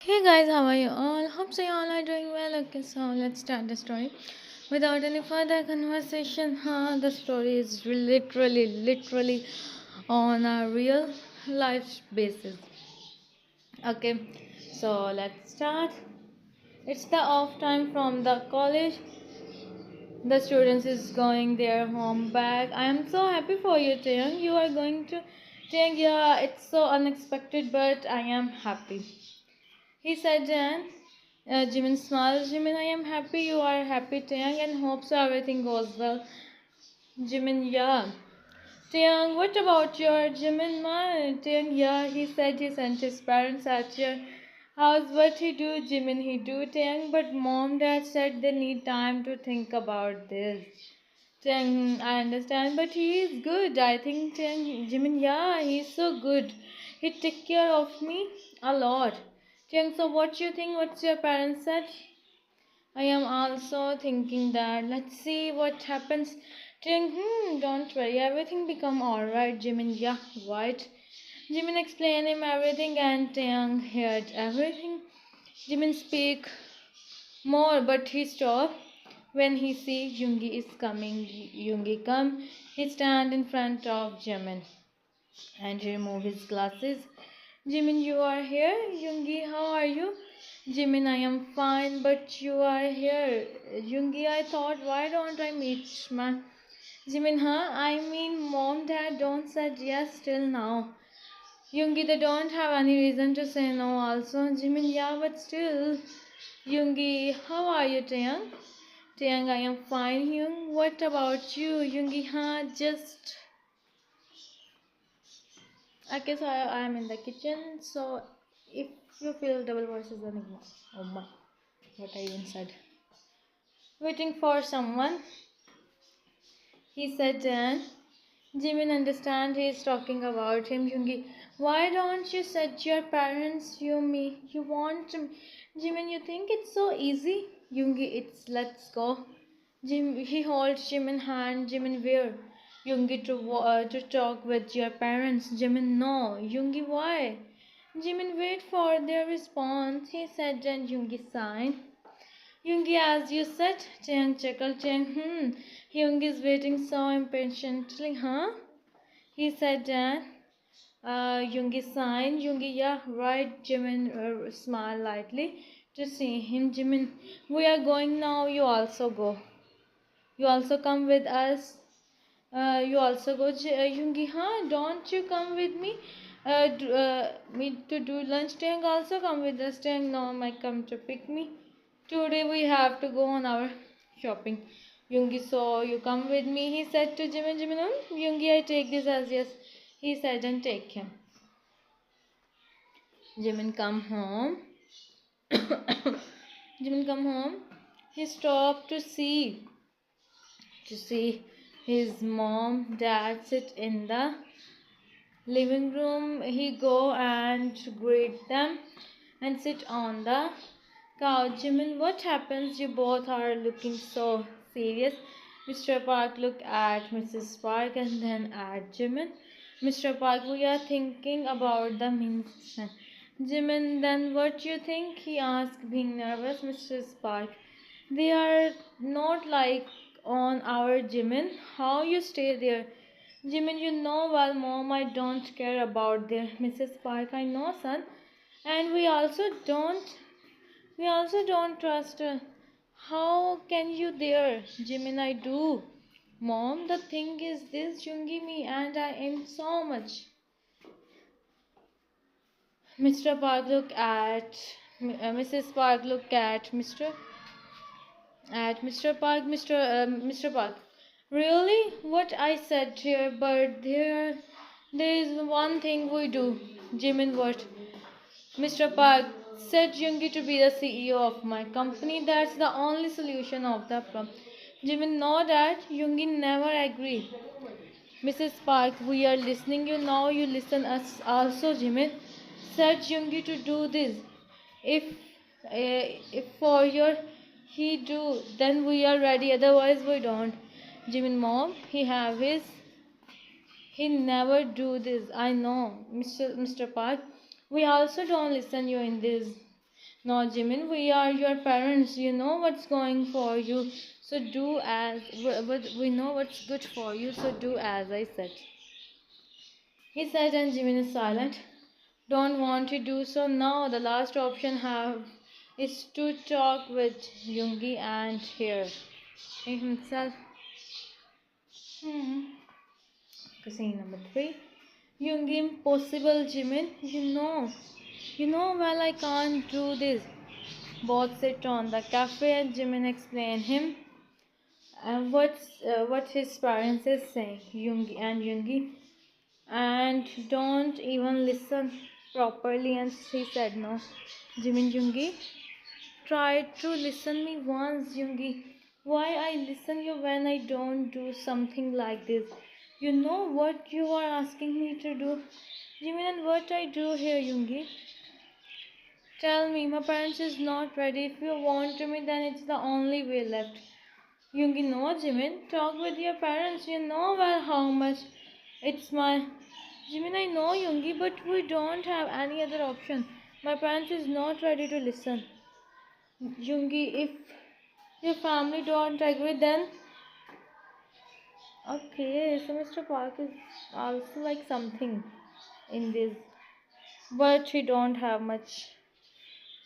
Hey guys, how are you all? Hope so you all are doing well. Okay, so let's start the story. Without any further conversation, the story is literally on a real life basis. Okay, so let's start. It's the off time from the college. The students is going their home back. I am so happy for you, Taeyang. You are going to Taeyang. Yeah, it's so unexpected, but I am happy. He said, Jan. Jimin smiled. Jimin, I am happy you are happy, Taeyang, and hope so everything goes well. Jimin, yeah. Taeyang, what about your Jimin, man? Taeyang, yeah. He said he sent his parents at your house. What he do, Jimin, he do, Taeyang. But mom, dad said they need time to think about this. Taeyang, I understand, but he is good. I think Taeyang, Jimin, yeah, he's so good. He take care of me a lot. Taeyang, so what you think? What's your parents said? I am also thinking that. Let's see what happens. Taeyang, don't worry, everything become alright. Jimin, yeah, right. Jimin explained him everything, and Taeyang heard everything. Jimin speak more, but he stopped when he see Yoongi is coming. Yoongi come. He stand in front of Jimin and he remove his glasses. Jimin, you are here. Yoongi, how are you? Jimin, I am fine, but you are here. Yoongi, I thought, why don't I meet man? Jimin, huh? I mean, mom, dad don't said yes till now. Yoongi, they don't have any reason to say no. Also, Jimin, yeah, but still. Yoongi, how are you, Taeyang? Taeyang, I am fine. Yoong, what about you? Yoongi, huh? Just okay. So I am in the kitchen. So if you feel double voices, then ignore. Oh my, what I even said. Waiting for someone. He said, then Jimin understand he is talking about him. Yoongi, why don't you set your parents? You want Jimin? You think it's so easy? Yoongi, it's let's go. He holds Jimin hand. Jimin, where? Yoongi to talk with your parents. Jimin, no. Yoongi, why? Jimin, wait for their response. He said, and Yoongi signed. Yoongi, as you said, Chang chuckled. Yoongi is waiting so impatiently, huh? He said, Dan. Yoongi signed. Yoongi, yeah, right. Jimin smiled lightly to see him. Jimin, we are going now. You also go. You also come with us. You also go, Yoongi, huh? Don't you come with me? Me to do lunch. Tang also come with us. Tang, no, might come to pick me. Today we have to go on our shopping. Yoongi, so you come with me, he said to Jimin. Jimin, Yoongi, I take this as yes. He said and take him. Jimin come home. Jimin come home. He stopped to see his mom, dad sit in the living room. He go and greet them and sit on the couch. Jimin, what happens? You both are looking so serious. Mr. Park looked at Mrs. Park and then at Jimin. Mr. Park, we are thinking about the minister. Jimin, then what you think? He asked, being nervous. Mrs. Park, they are not like on our Jimin. How you stay there? Jimin, you know well, mom, I don't care about their Mrs. Park. I know, son. And we also don't trust her. How can you dare? Jimin, I do. Mom, the thing is this, Yoongi me and I am so much. Mr. Park look at Mrs. Park look at Mr. Park. Mr. Park. Really? What I said here, but there is one thing we do. Jimin, what? Mr. Park said Yoongi to be the CEO of my company. That's the only solution of the problem. Jimin, know that Yoongi never agree. Mrs. Park, we are listening you now. You listen us also. Jimin said Yoongi to do this. If if for your he do, then we are ready. Otherwise, we don't. Jimin, mom, he never do this. I know, Mr. Park. We also don't listen you in this. No, Jimin, we are your parents. You know what's going for you. So do as we know what's good for you. So do as I said. He said, and Jimin is silent. Don't want to do so now. The last option have is to talk with Yoongi and hear himself. Hmm. Scene number three. Yoongi, impossible, Jimin. You know well I can't do this. Both sit on the cafe and Jimin explain him what his parents is saying. Yoongi and don't even listen properly. And she said no. Jimin, Yoongi, try to listen me once, Yoongi. Why I listen you when I don't do something like this? You know what you are asking me to do, Jimin, and what I do here, Yoongi. Tell me, my parents is not ready. If you want to me, then it's the only way left. Yoongi, no, Jimin. Talk with your parents. You know well how much it's my. Jimin, I know, Yoongi, but we don't have any other option. My parents is not ready to listen. Yoongi, if your family don't agree, then okay. So Mr. Park is also like something in this, but he don't have much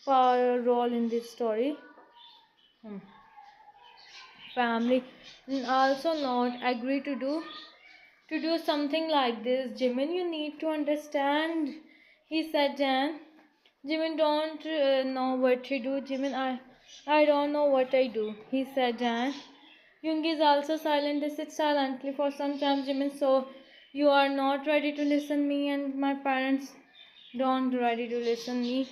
power role in this story. Hmm. Family also not agree to do something like this. Jimin, you need to understand. He said, Dan. Jimin don't know what to do. Jimin, I don't know what I do. He said, Dan. Yoongi is also silent. They sit silently for some time. Jimin, so you are not ready to listen me, and my parents don't ready to listen me.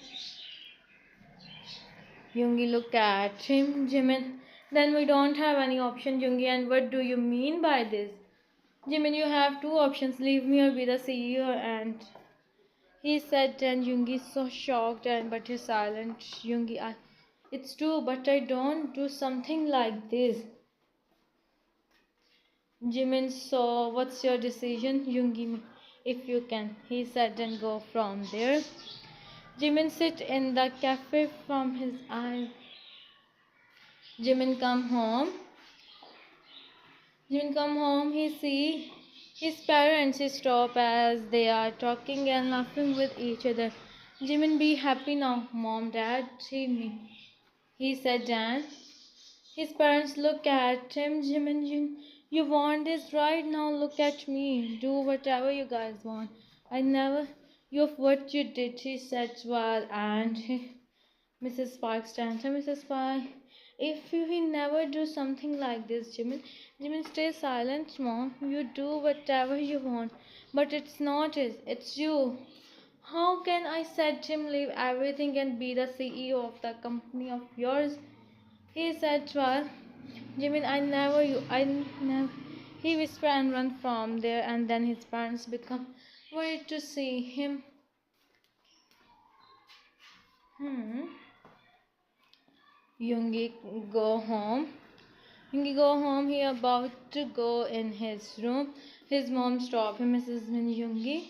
Yoongi look at him. Jimin, then we don't have any option, Yoongi. And what do you mean by this? Jimin, you have two options: leave me or be the CEO. And he said, and Yoongi is so shocked and but he's silent. Yoongi, it's true, but I don't do something like this. Jimin, so what's your decision? Yoongi, if you can. He said, and go from there. Jimin sit in the cafe from his eyes. Jimin come home. Jimin come home. He see his parents stop as they are talking and laughing with each other. Jimin, be happy now, mom, dad, see me. He said, Dan. His parents look at him. Jimin, you want this right now? Look at me. Do whatever you guys want. I never you of what you did, he said while and Mrs. Park stands up. Mrs. Park, if you he never do something like this, Jimin. Jimin, stay silent, mom. You do whatever you want, but it's not it. It's you. How can I set him leave everything and be the CEO of the company of yours? He said, well, Jimin, I never. He whispered and ran from there, and then his parents become worried to see him. Hmm. Yoongi go home. Yoongi go home. He about to go in his room. His mom stop him. Mrs. Min, Yoongi.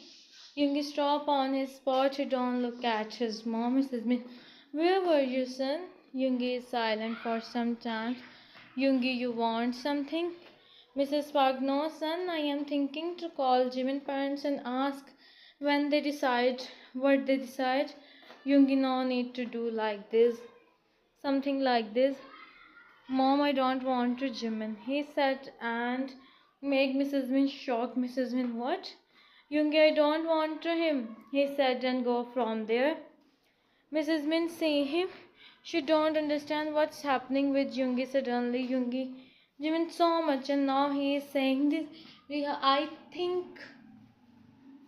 Yoongi stop on his spot. He don't look at his mom. Mrs. Min, where were you, son? Yoongi is silent for some time. Yoongi, you want something? Mrs. Park, no, son. I am thinking to call Jimin parents and ask when they decide what they decide. Yoongi, no need to do like this. Something like this. Mom, I don't want to Jimin. He said and make Mrs. Min shocked. Mrs. Min, what? Yoongi, I don't want to him. He said and go from there. Mrs. Min see him. She don't understand what's happening with Yoongi suddenly. Yoongi, Jimin so much and now he is saying this. Riha, I think.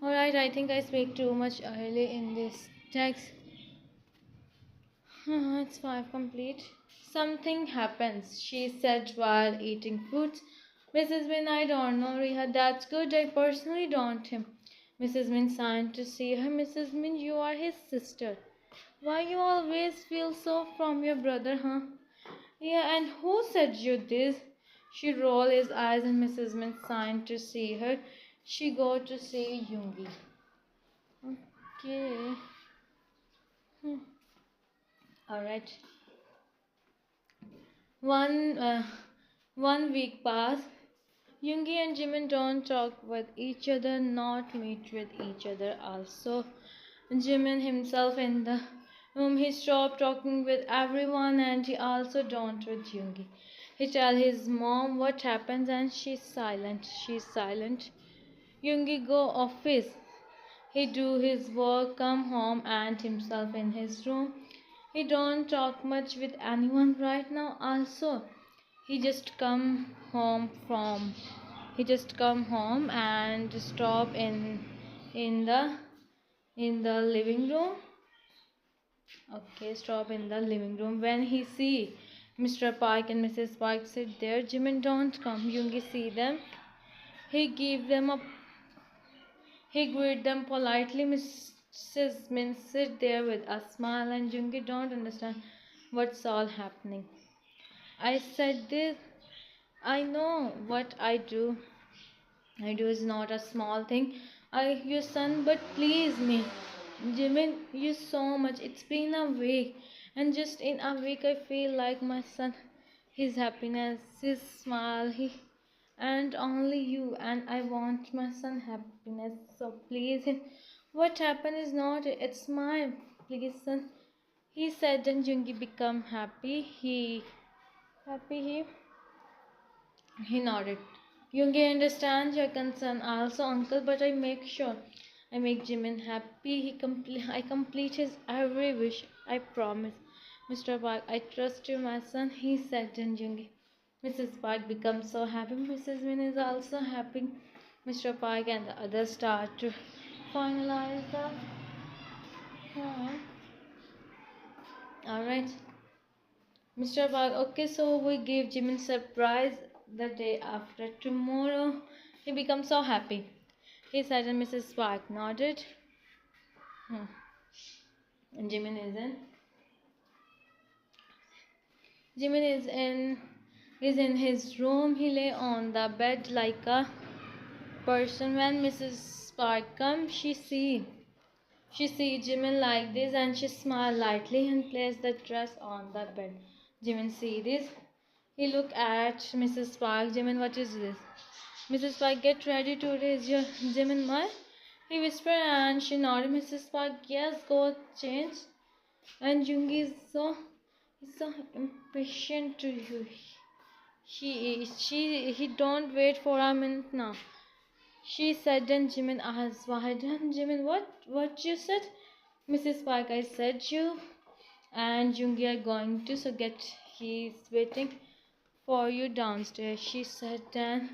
Alright, I think I speak too much early in this text. It's 5 complete. Something happens, she said while eating fruits. Mrs. Min, I don't know, Riha. That's good. I personally don't him. Mrs. Min signed to see her. Mrs. Min, you are his sister. Why you always feel so from your brother, huh? Yeah, and who said you this? She rolled his eyes and Mrs. Min signed to see her. She go to see Yoongi. Okay. Hmm. Alright. One one week passed. Yoongi and Jimin don't talk with each other, not meet with each other. Also, Jimin himself in the room, he stopped talking with everyone, and he also don't with Yoongi. He tell his mom what happens, and she's silent. She's silent. Yoongi go office. He do his work, come home, and himself in his room. He don't talk much with anyone right now. Also, he just come home from he just come home and stop in the living room. Okay, stop in the living room. When he see Mr. Park and Mrs. Park sit there, Jimin don't come. Yoongi see them. He give them a he greet them politely. Mrs. Min sit there with a smile, and Yoongi don't understand what's all happening. I said this. I know what I do is not a small thing. Your son, but please me. Jimin, you so much. It's been a week, and just in a week, I feel like my son, his happiness, his smile, and only you. And I want my son happiness. So please, what happened is not. It's my please son. He said, and Jungi become happy. He nodded. Yoongi understands your concern also, uncle, but I make sure I make Jimin happy. I complete his every wish. I promise. Mr. Park, I trust you, my son, he said, and Yoongi. Mrs. Park becomes so happy. Mrs. Min is also happy. Mr. Park and the others start to finalize the. Alright. Mr. Park, okay, so we give Jimin surprise the day after tomorrow. He becomes so happy. He said, and Mrs. Park nodded. And Jimin is in his room. He lay on the bed like a person. When Mrs. Park comes, she see Jimin like this, and she smile lightly and place the dress on the bed. Jimin see this. He look at Mrs. Park. Jimin, what is this? Mrs. Park, get ready to raise your Jimin, my. He whispered, and she nodded. Mrs. Park, yes, go change. And Yoongi is so impatient to you. He don't wait for a minute now. She said, and Jimin asked, why done? Jimin, what you said? Mrs. Park, I said you and Yoongi are going to, so get, he's waiting for you downstairs. She said, and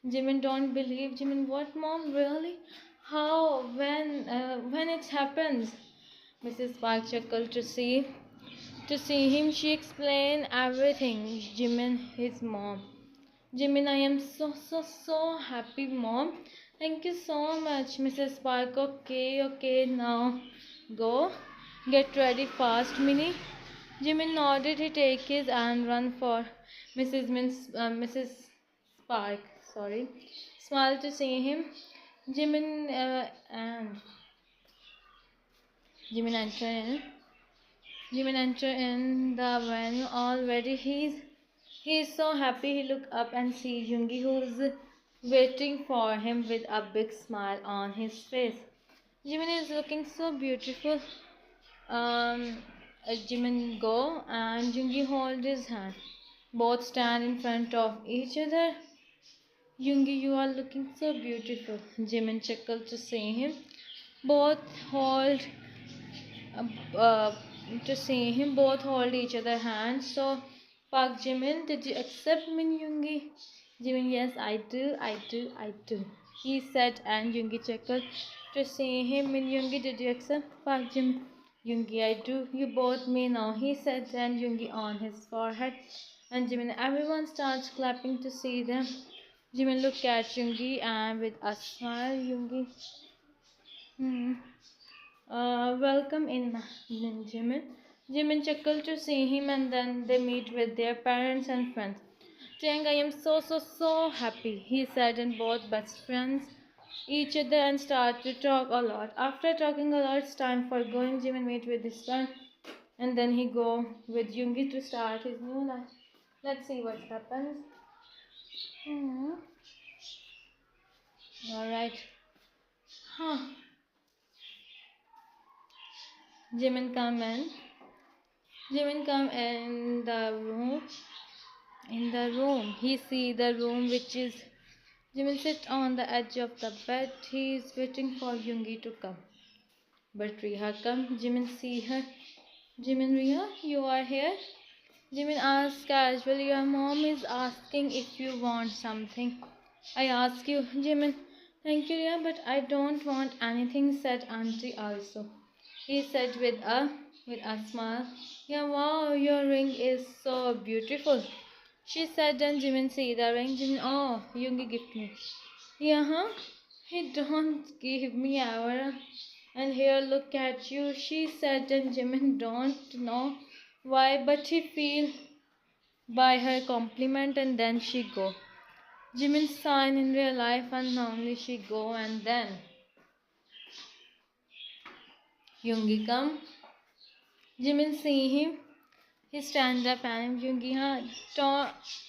Jimin don't believe. Jimin, what, mom, really? How? When it happens? Mrs. Park chuckled to see him. She explained everything. Jimin, his mom. Jimin, I am so happy, mom. Thank you so much, Mrs. Park. Okay, now go. Get ready fast, Minnie. Jimin nodded. He take his and run for Mrs. Park. Sorry. Smiled to see him. Jimin and Jimin enter in. Jimin enter in the venue already. He's so happy. He look up and see Yoongi, who's waiting for him with a big smile on his face. Jimin is looking so beautiful. Jimin go and Yoongi hold his hand. Both stand in front of each other. Yoongi, you are looking so beautiful. Jimin chuckled to see him. Both hold uh, uh, both hold each other hands. So, Park Jimin, did you accept Min Yoongi? Jimin, yes, I do. He said, and Yoongi chuckled to see him. Min Yoongi, did you accept? Park Jimin, Yoongi, I do. You both me now. He said, and Yoongi on his forehead. And Jimin, everyone starts clapping to see them. Jimin looked at Yoongi and with a smile, Yoongi. Welcome in, Jimin. Jimin chuckled to see him, and then they meet with their parents and friends. Chang, I am so happy, he said, and both best friends each other and start to talk a lot. After talking a lot, it's time for going. Jimin meet with his friend and then he go with Yoongi to start his new life. Let's see what happens. Hmm. All right. Huh. Jimin come in. Jimin come in the room. In the room, he see the room which is. Jimin sit on the edge of the bed. He is waiting for Yoongi to come. But Riha come. Jimin see her. Jimin, Riha, you are here? Jimin asks casually. Your mom is asking if you want something. I ask you, Jimin. Thank you, Riha, but I don't want anything, said Auntie also. He said with a smile. Yeah, wow, your ring is so beautiful. She said, and Jimin see the ring. Jimin, oh, Yoongi gift me. Yeah, huh? He don't give me ever. And here, look at you. She said, and Jimin don't know why, but he feel by her compliment, and then she go. Jimin sign in real life, and only she go, and then Yoongi come. Jimin see him. He stand up and Yoongi,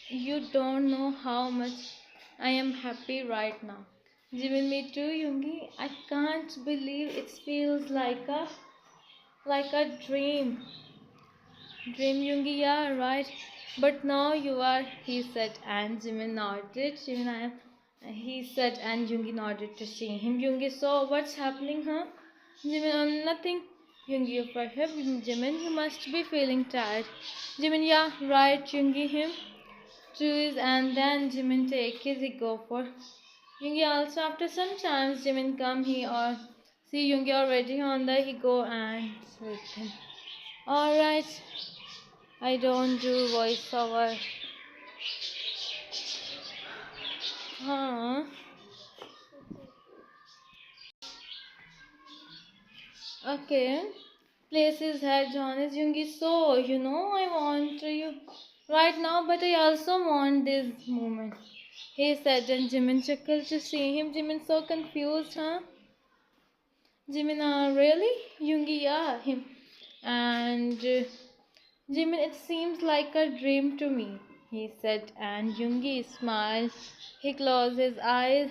you don't know how much I am happy right now. Jimin, me too, Yoongi. I can't believe it feels like a dream. Dream, Yoongi, yeah, right. But now you are, he said, and Jimin nodded. Jimin, I am, he said, and Yoongi nodded to see him. Yoongi, so what's happening, huh? Jimin, nothing. Yoongi, perhaps, Jimin, you must be feeling tired. Jimin, yeah, right, Yoongi, him. Choose, and then Jimin take his, he go for. Yoongi also, after some time, Jimin come, he or see Yoongi already on the, he go and sleep him. Alright. I don't do voiceover. Huh? Okay. Place his head on his Yoongi. So, I want you right now, but I also want this moment. He said, and Jimin chuckled to see him. Jimin so confused, huh? Jimin, really? Yoongi, yeah, him. And Jimin, it seems like a dream to me, he said, and Yoongi smiled. He closed his eyes,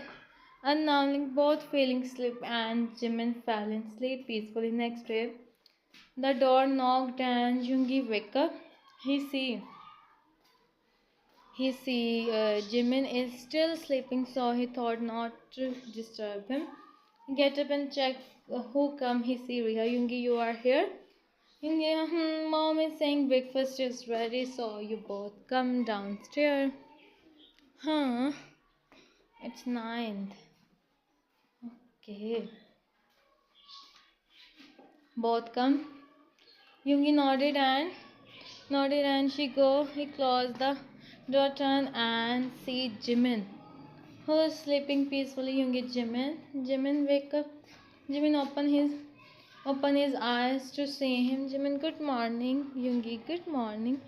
announcing both feeling sleep, and Jimin fell in sleep peacefully. Next day, the door knocked, and Yoongi wake up. He see, Jimin is still sleeping, so he thought not to disturb him. Get up and check who come. He see Riha. Yoongi, you are here. Yeah, mom is saying breakfast is ready, so you both come downstairs. Huh? It's 9th. Okay. Both come. Yoongi nodded and he closed the door, turn and see Jimin, who is sleeping peacefully. Yoongi, Jimin wake up. Jimin open his eyes to see him. Jimin, good morning. Yoongi, good morning.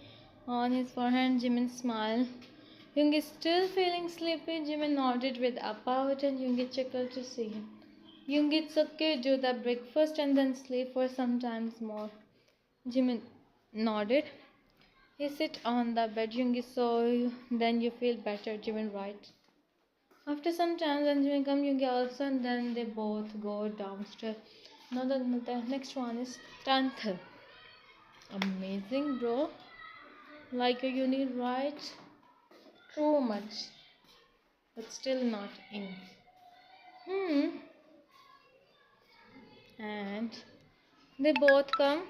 On his forehead, Jimin smiled. Yoongi still feeling sleepy. Jimin nodded with a pout, and Yoongi chuckled to see him. Yoongi, it's okay, do the breakfast and then sleep for some times more. Jimin nodded. He sit on the bed. Yoongi, so then you feel better. Jimin, right. After some time, when Jimin come, Yoongi also, and then they both go downstairs. Now the next one is 10th. Amazing, bro. Like a uni, right? Too much, but still not in. And they both come.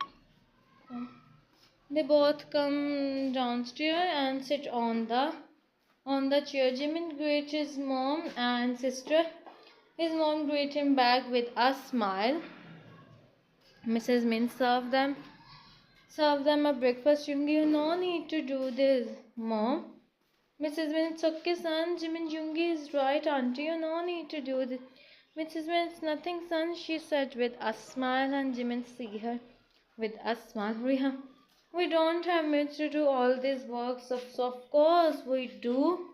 They both come downstairs and sit on the chair. Jimin greets his mom and sister. His mom greets him back with a smile. Mrs. Min serve them a breakfast. Yoongi, no need to do this, mom. Mrs. Min, it's okay, son. Jimin, Yoongi is right, auntie. You no need to do this. Mrs. Min, it's nothing, son, she said with a smile, and Jimin see her with a smile. Riha, we don't have maids to do all this work, so of course we do.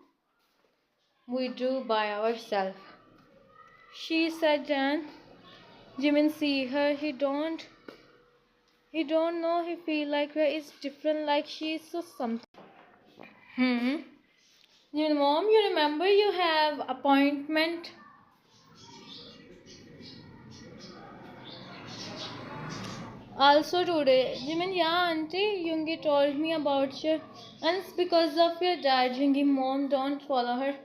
We do by ourselves. She said, and Jimin see her. He don't know. He feel like her is different, like she is so something. Hmm. You mom, you remember you have appointment also today. Jimin, yeah, auntie, Yoongi told me about you. And it's because of your dad, Yoongi. Mom, don't follow her.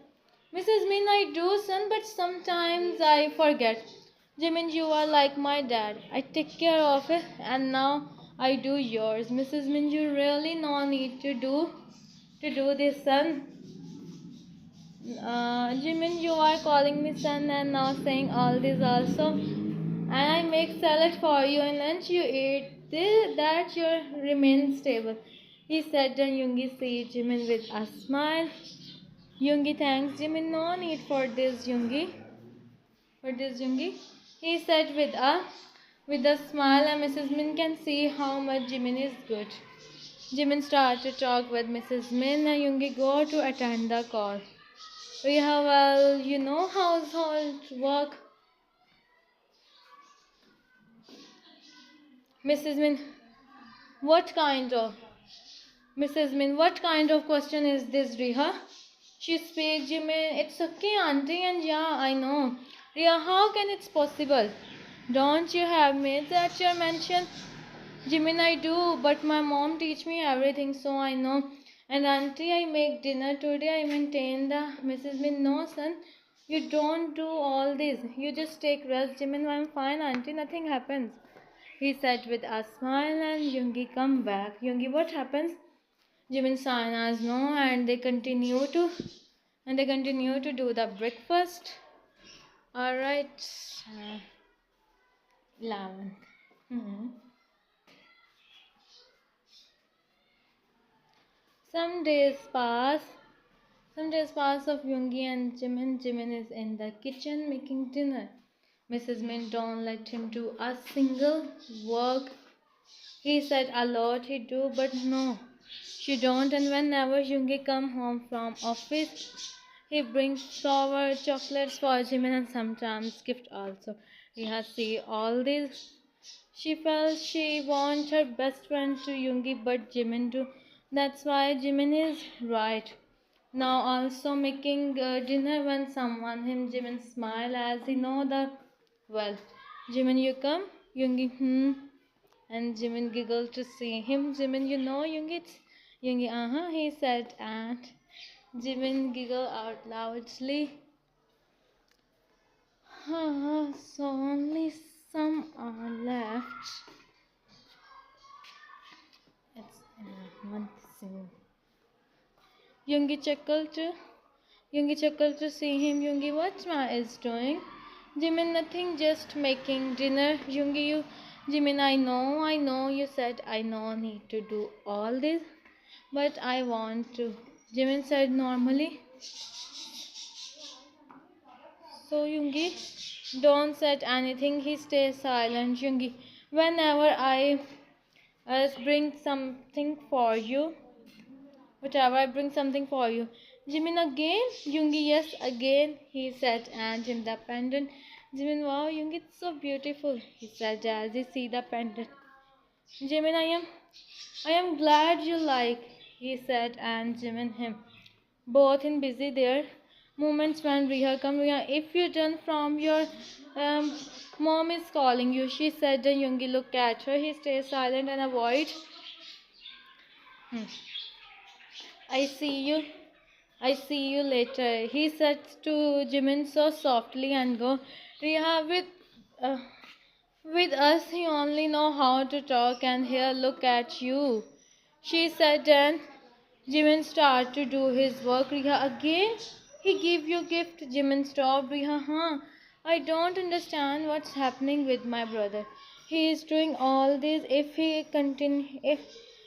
Mrs. Min, I do, son, but sometimes I forget. Jimin, you are like my dad. I take care of it, and now I do yours. Mrs. Min, you really no need to do this, son. Jimin, you are calling me son and now saying all this also. And I make salad for you and lunch you eat. That you remain stable. He said and Yoongi see Jimin with a smile. Yoongi thanks Jimin. No need for this, Yoongi. For this, Yoongi. He said with a smile, and Mrs. Min can see how much Jimin is good. Jimin started to talk with Mrs. Min and Yoongi go to attend the call. We have household work. Mrs. Min, what kind of Mrs. Min, what kind of question is this, Riha? She speaks, Jimin. It's okay, auntie, and yeah, I know. Riha, how can it's possible? Don't you have maids at your mansion? Jimin, I do, but my mom teach me everything, so I know. And auntie, I make dinner today. I maintain the Mrs. Min. No, son, you don't do all this. You just take rest, Jimin. I'm fine, auntie. Nothing happens. He said with a smile, and Yoongi come back. Yoongi, what happens? Jimin Sana's no, and they continue to do the breakfast. All right, 11. Hmm. Some days pass. Some days pass of Yoongi and Jimin. Jimin is in the kitchen making dinner. Mrs. Min don't let him do a single work. He said a lot he do, but no, she don't. And whenever Yoongi come home from office, he brings sour chocolates for Jimin and sometimes gift also. He has see all this. She felt she wants her best friend to Yoongi, but Jimin too. That's why Jimin is right. Now also making dinner when someone him Jimin smile as he know the well. Jimin, you come? Yoongi, and Jimin giggled to see him. Jimin, you know Yoongi? Yoongi, he said, and Jimin giggled out loudly. So only some are left. It's one thing. Yoongi chuckled to see him. Yoongi, what Ma is doing? Jimin, nothing, just making dinner. Yoongi, you. Jimin, I know. You said I know need to do all this, but I want to. Jimin said normally. So Yoongi, don't say anything. He stays silent. Yoongi, whenever I bring something for you, whatever I bring something for you. Jimin again? Yoongi, yes, again, he said, and in the pendant. Jimin, wow, Yoongi, it's so beautiful, he said as he see the pendant. Jimin, I am glad you like, he said, and Jimin him. Both in busy their moments when Riha come. Riha, if you're done from your um, mom is calling you, she said, and Yoongi look at her. He stays silent and avoid. Hmm. I see you. I see you later. He said to Jimin so softly and go, Riha, uh, with us he only know how to talk and here look at you. She said and Jimin started to do his work. Riha again? He give you gift. Jimin stopped. Riha, I don't understand what's happening with my brother. He is doing all this. If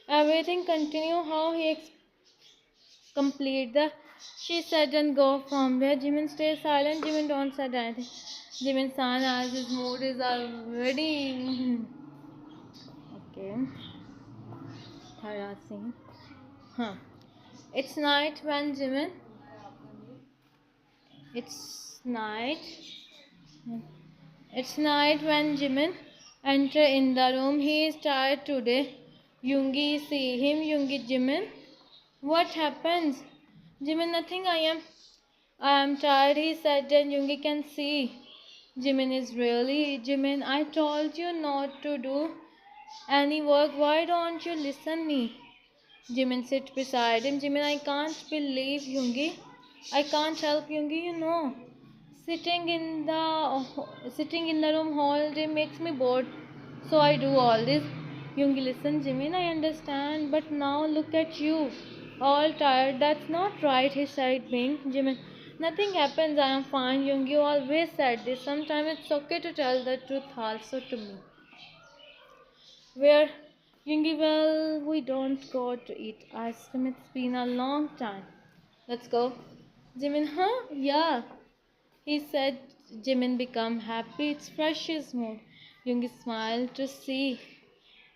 everything continue how he complete the she said and go from there. Jimin stays silent. Jimin don't say anything. Jimin san as his mood is already okay. Harassing. Huh. It's night when Jimin. It's night. It's night when Jimin enter in the room. He is tired today. Yoongi see him. Yoongi, Jimin, what happens? Jimin, nothing. I am tired, he said. Then Yoongi can see. Jimin is really. Jimin, I told you not to do any work. Why don't you listen me? Jimin sit beside him. Jimin, I can't believe Yoongi. I can't help Yoongi, you know. Sitting in the room all day makes me bored. So I do all this. Yoongi, listen, Jimin, I understand, but now look at you. All tired. That's not right, he said, being. Jimin, nothing happens. I am fine. Yoongi always said this. Sometimes it's okay to tell the truth also to me. Where? Yoongi, well, we don't go to eat ice cream. It's been a long time. Let's go. Jimin, huh? Yeah. He said. Jimin become happy. It's fresh his mood. Yoongi smiled to see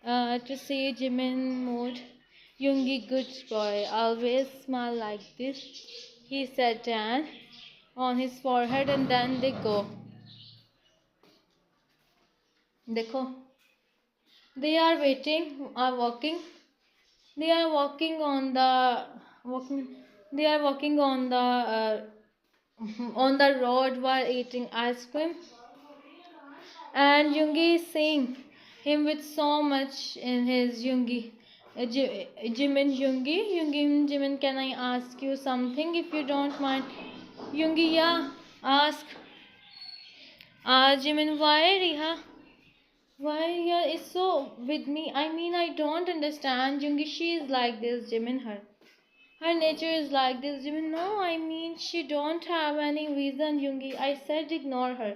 Jimin mood. Yoongi, good boy, always smile like this. He said tan on his forehead, and then they go. Dekho. They are walking. They are walking on the walking. They are walking on the road while eating ice cream. And Yoongi is seeing him with so much in his Yoongi. Jimin, Jimin, can I ask you something if you don't mind? Yoongi, yeah, ask. Jimin, why Riha? Why Riha is so with me? I mean, I don't understand. Yoongi, she is like this, Jimin, her nature is like this, Jimin. No, I mean, she don't have any reason, Yoongi. I said ignore her.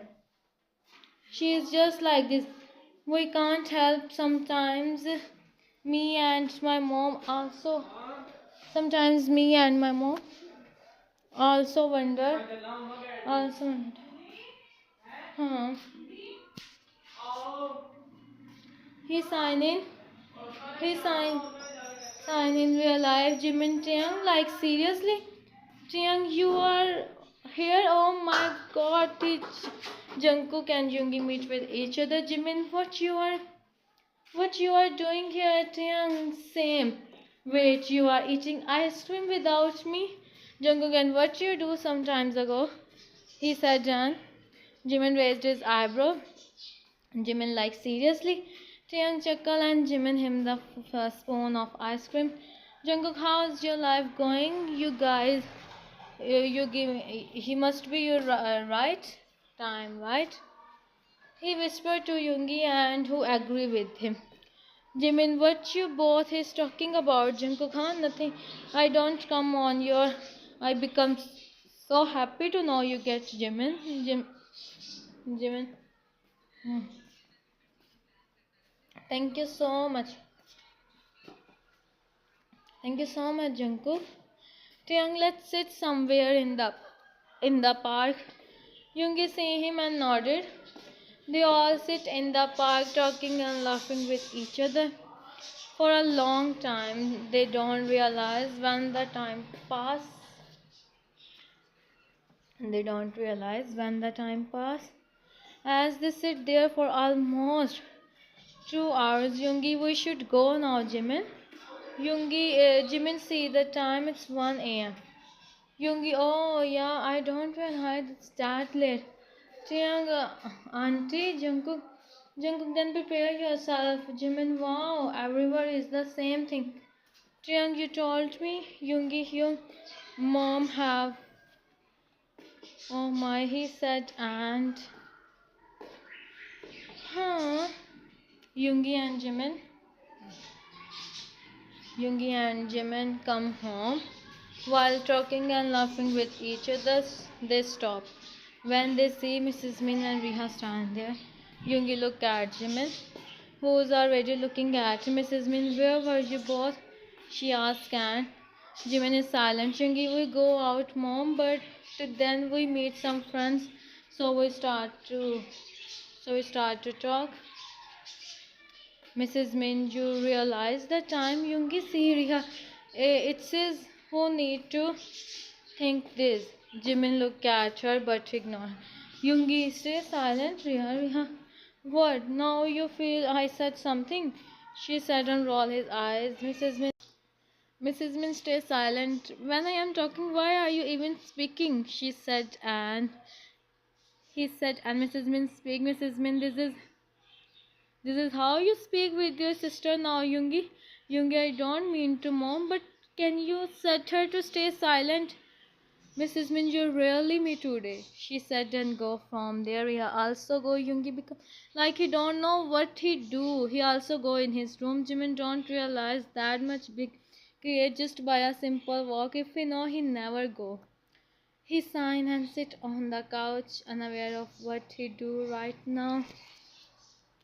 She is just like this. We can't help sometimes. Me and my mom also. Sometimes me and my mom also wonder. Also wonder. Huh. He sign in. He sign in real life. Jimin, Tiang, like seriously? Tiang, you are here? Oh my God! Did Jungkook and Yoongi meet with each other? Jimin, what you are doing here, Tiang? Same. Wait, you are eating ice cream without me? Jungkook, and what you do sometimes ago? He said, Jan. Jimin raised his eyebrow. Jimin, like seriously? Tiang chuckled and Jimin him the first spoon of ice cream. Jungkook, how's your life going? You guys, you give. He must be your right time, right? He whispered to Yoongi and who agree with him. Jimin, what you both is talking about? Jungkook, huh? Nothing. I don't come on your. I become so happy to know you get Jimin. Jimin. Hmm. Thank you so much. Thank you so much, Jungkook. Tiang, let's sit somewhere in the park. Yoongi see him and nodded. They all sit in the park talking and laughing with each other. For a long time, they don't realize when the time passes. They don't realize when the time passes. As they sit there for almost 2 hours, Yoongi, we should go now, Jimin. Jimin, see the time, it's 1 a.m. Yoongi, oh yeah, I don't realize it's that late. Tiang, Auntie, Jungkook, then prepare yourself. Jimin, wow, everywhere is the same thing. Tiang, you told me, Yoongi, your mom have. Oh my, he said, and. Huh? Yoongi and Jimin. Yoongi and Jimin come home. While talking and laughing with each other, they stop. When they see Mrs. Min and Riha stand there, Yoongi look at Jimin, who's already looking at Mrs. Min. Where were you both? She asked, and Jimin is silent. Yoongi, we go out, mom, but then we meet some friends, so we start to talk. Mrs. Min, you realize the time Yoongi see Riha. It says who need to think this. Jimin look at her but ignore. Yoongi, stay silent. Riha, What? Now you feel I said something? She said and rolled his eyes. Mrs. Min, stay silent. When I am talking, why are you even speaking? She said and he said and Mrs. Min speak. Mrs. Min, this is how you speak with your sister now, Yoongi. Yoongi, I don't mean to, mom, but can you set her to stay silent? Mrs. Min, you're really me today, she said and go from there. He also go Yoongi because like he don't know what he do. He also go in his room. Jimin don't realize that much big create just by a simple walk. If he know he never go. He sign and sit on the couch unaware of what he do right now.